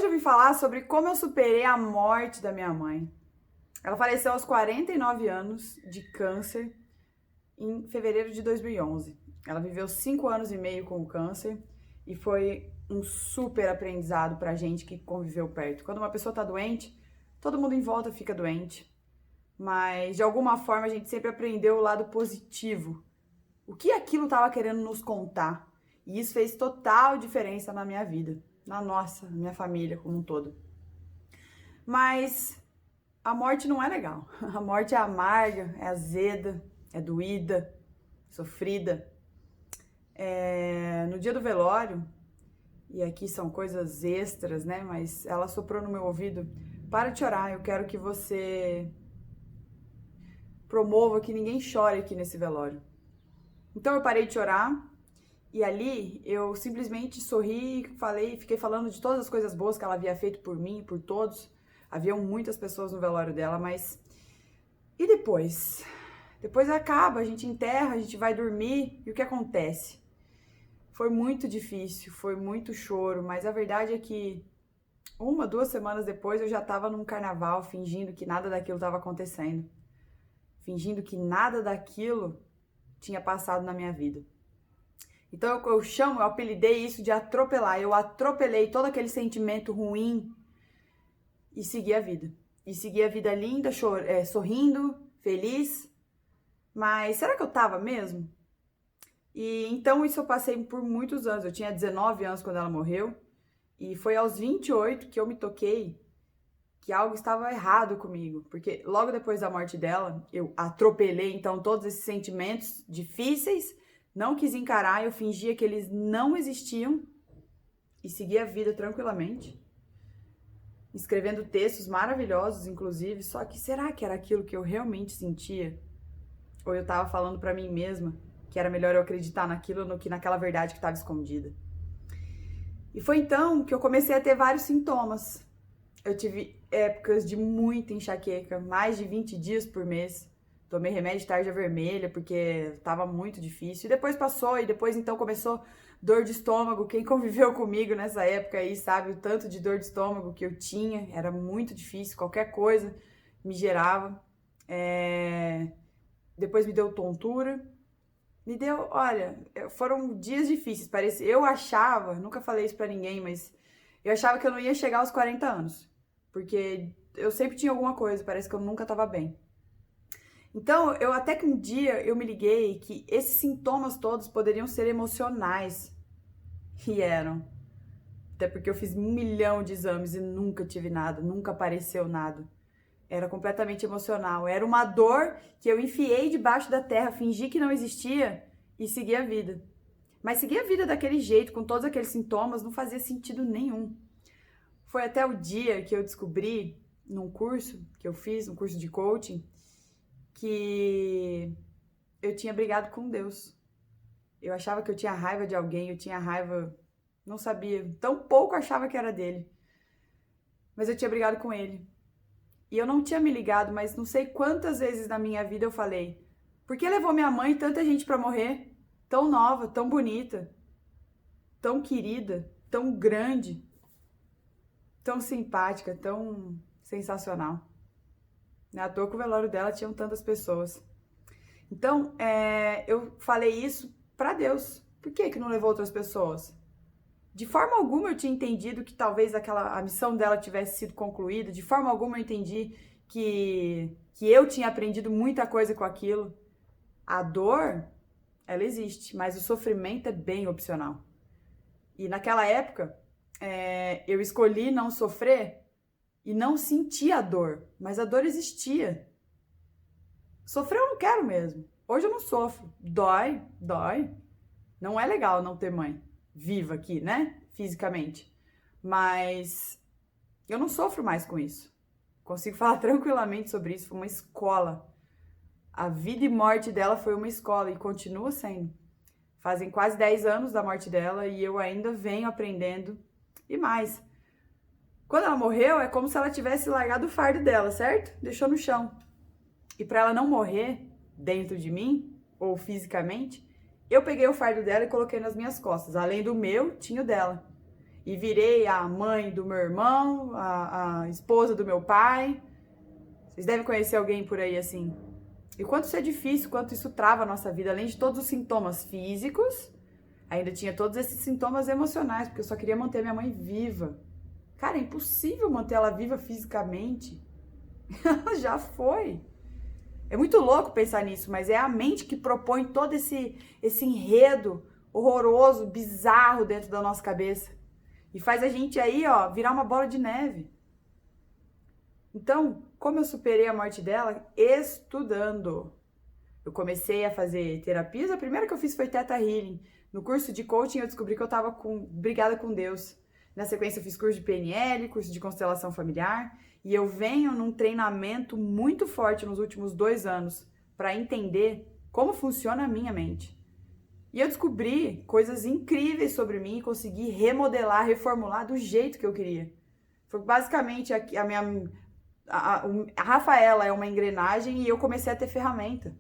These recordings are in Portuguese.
Hoje eu vim falar sobre como eu superei a morte da minha mãe. Ela faleceu aos 49 anos de câncer em fevereiro de 2011. Ela viveu 5 anos e meio com o câncer e foi um super aprendizado pra gente que conviveu perto. Quando uma pessoa tá doente, todo mundo em volta fica doente, mas de alguma forma a gente sempre aprendeu o lado positivo. O que aquilo estava querendo nos contar. E isso fez total diferença na minha vida, na minha família como um todo. Mas a morte não é legal. A morte é amarga, é azeda, é doída, sofrida. No dia do velório, e aqui são coisas extras, né? Mas ela soprou no meu ouvido: para de chorar, eu quero que você promova que ninguém chore aqui nesse velório. Então eu parei de chorar. E ali eu simplesmente sorri, fiquei falando de todas as coisas boas que ela havia feito por mim, por todos. Haviam muitas pessoas no velório dela, mas e depois? Depois acaba, a gente enterra, a gente vai dormir, e o que acontece? Foi muito difícil, foi muito choro, mas a verdade é que 2 semanas depois eu já estava num carnaval, fingindo que nada daquilo estava acontecendo. Fingindo que nada daquilo tinha passado na minha vida. Então eu apelidei isso de atropelar. Eu atropelei todo aquele sentimento ruim e segui a vida. E segui a vida linda, sorrindo, feliz. Mas será que eu tava mesmo? E então isso eu passei por muitos anos. Eu tinha 19 anos quando ela morreu. E foi aos 28 que eu me toquei que algo estava errado comigo. Porque logo depois da morte dela, eu atropelei então todos esses sentimentos difíceis. Não quis encarar, eu fingia que eles não existiam e segui a vida tranquilamente, escrevendo textos maravilhosos, inclusive. Só que será que era aquilo que eu realmente sentia? Ou eu estava falando para mim mesma que era melhor eu acreditar naquilo do que naquela verdade que estava escondida? E foi então que eu comecei a ter vários sintomas. Eu tive épocas de muita enxaqueca, mais de 20 dias por mês. Tomei remédio de tarja vermelha porque tava muito difícil. E depois passou, e depois então começou dor de estômago. Quem conviveu comigo nessa época aí sabe o tanto de dor de estômago que eu tinha. Era muito difícil, qualquer coisa me gerava. Depois me deu tontura. Olha, foram dias difíceis. Eu achava, nunca falei isso pra ninguém, mas eu achava que eu não ia chegar aos 40 anos. Porque eu sempre tinha alguma coisa, parece que eu nunca tava bem. Então, até que um dia eu me liguei que esses sintomas todos poderiam ser emocionais. E eram. Até porque eu fiz 1 milhão de exames e nunca tive nada, nunca apareceu nada. Era completamente emocional. Era uma dor que eu enfiei debaixo da terra, fingi que não existia e segui a vida. Mas seguir a vida daquele jeito, com todos aqueles sintomas, não fazia sentido nenhum. Foi até o dia que eu descobri, num curso que eu fiz, um curso de coaching, que eu tinha brigado com Deus. Eu achava que eu tinha raiva de alguém, eu tinha raiva, não sabia, tão pouco achava que era dele. Mas eu tinha brigado com ele. E eu não tinha me ligado, mas não sei quantas vezes na minha vida eu falei: por que levou minha mãe e tanta gente pra morrer? Tão nova, tão bonita, tão querida, tão grande, tão simpática, tão sensacional. Não é à toa que o velório dela tinham tantas pessoas. Então, eu falei isso pra Deus. Por que não levou outras pessoas? De forma alguma eu tinha entendido que talvez a missão dela tivesse sido concluída. De forma alguma eu entendi que eu tinha aprendido muita coisa com aquilo. A dor, ela existe, mas o sofrimento é bem opcional. E naquela época, eu escolhi não sofrer e não sentir a dor, mas a dor existia. Sofrer eu não quero mesmo. Hoje eu não sofro. Dói, dói. Não é legal não ter mãe viva aqui, né? Fisicamente. Mas eu não sofro mais com isso. Consigo falar tranquilamente sobre isso. Foi uma escola. A vida e morte dela foi uma escola e continua sendo. Fazem quase 10 anos da morte dela e eu ainda venho aprendendo. E mais, quando ela morreu, é como se ela tivesse largado o fardo dela, certo? Deixou no chão. E para ela não morrer dentro de mim, ou fisicamente, eu peguei o fardo dela e coloquei nas minhas costas. Além do meu, tinha o dela. e virei a mãe do meu irmão, a esposa do meu pai. Vocês devem conhecer alguém por aí assim. E quanto isso é difícil, quanto isso trava a nossa vida, além de todos os sintomas físicos, ainda tinha todos esses sintomas emocionais, porque eu só queria manter minha mãe viva. Cara, é impossível manter ela viva fisicamente. Ela já foi. É muito louco pensar nisso, mas é a mente que propõe todo esse enredo horroroso, bizarro dentro da nossa cabeça. E faz a gente aí, ó, virar uma bola de neve. Então, como eu superei a morte dela? Estudando. Eu comecei a fazer terapias. A primeira que eu fiz foi Theta Healing. No curso de coaching eu descobri que eu tava brigada com Deus. Na sequência eu fiz curso de PNL, curso de constelação familiar. E eu venho num treinamento muito forte nos últimos 2 anos para entender como funciona a minha mente. E eu descobri coisas incríveis sobre mim e consegui remodelar, reformular do jeito que eu queria. Foi basicamente a minha... A Rafaela é uma engrenagem e eu comecei a ter ferramenta.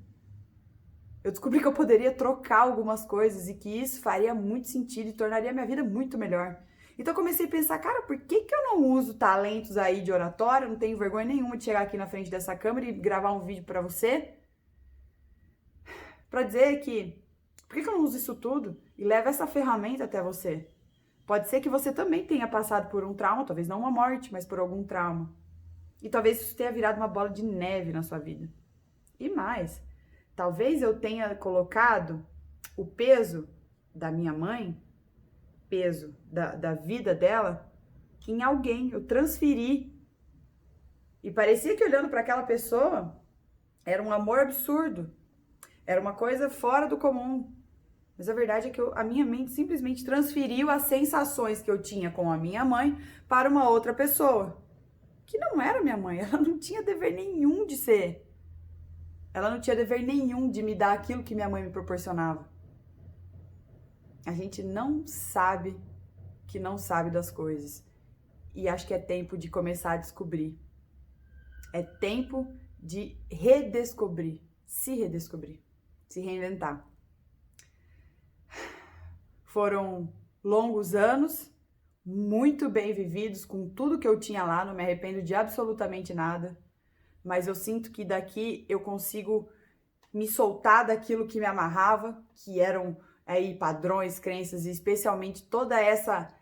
Eu descobri que eu poderia trocar algumas coisas e que isso faria muito sentido e tornaria minha vida muito melhor. Então eu comecei a pensar, cara, por que eu não uso talentos aí de oratória? Eu não tenho vergonha nenhuma de chegar aqui na frente dessa câmera e gravar um vídeo pra você. Pra dizer que, por que eu não uso isso tudo e levo essa ferramenta até você? Pode ser que você também tenha passado por um trauma, talvez não uma morte, mas por algum trauma. E talvez isso tenha virado uma bola de neve na sua vida. E mais, talvez eu tenha colocado o peso da minha mãe, peso da vida dela, em alguém. Eu transferi. E parecia que olhando para aquela pessoa, era um amor absurdo. Era uma coisa fora do comum. Mas a verdade é que a minha mente simplesmente transferiu as sensações que eu tinha com a minha mãe para uma outra pessoa. Que não era minha mãe, ela não tinha dever nenhum de ser. Ela não tinha dever nenhum de me dar aquilo que minha mãe me proporcionava. A gente não sabe que não sabe das coisas. E acho que é tempo de começar a descobrir. É tempo de redescobrir, se reinventar. Foram longos anos, muito bem vividos, com tudo que eu tinha lá, não me arrependo de absolutamente nada. Mas eu sinto que daqui eu consigo me soltar daquilo que me amarrava, que eram aí padrões, crenças e especialmente toda essa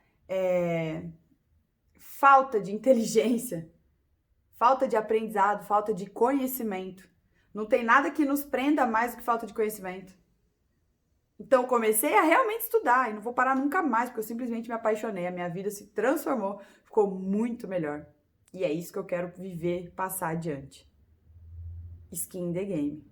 falta de inteligência, falta de aprendizado, falta de conhecimento. Não tem nada que nos prenda mais do que falta de conhecimento. Então eu comecei a realmente estudar e não vou parar nunca mais, porque eu simplesmente me apaixonei, a minha vida se transformou, ficou muito melhor. E é isso que eu quero viver, passar adiante. Skin in the game.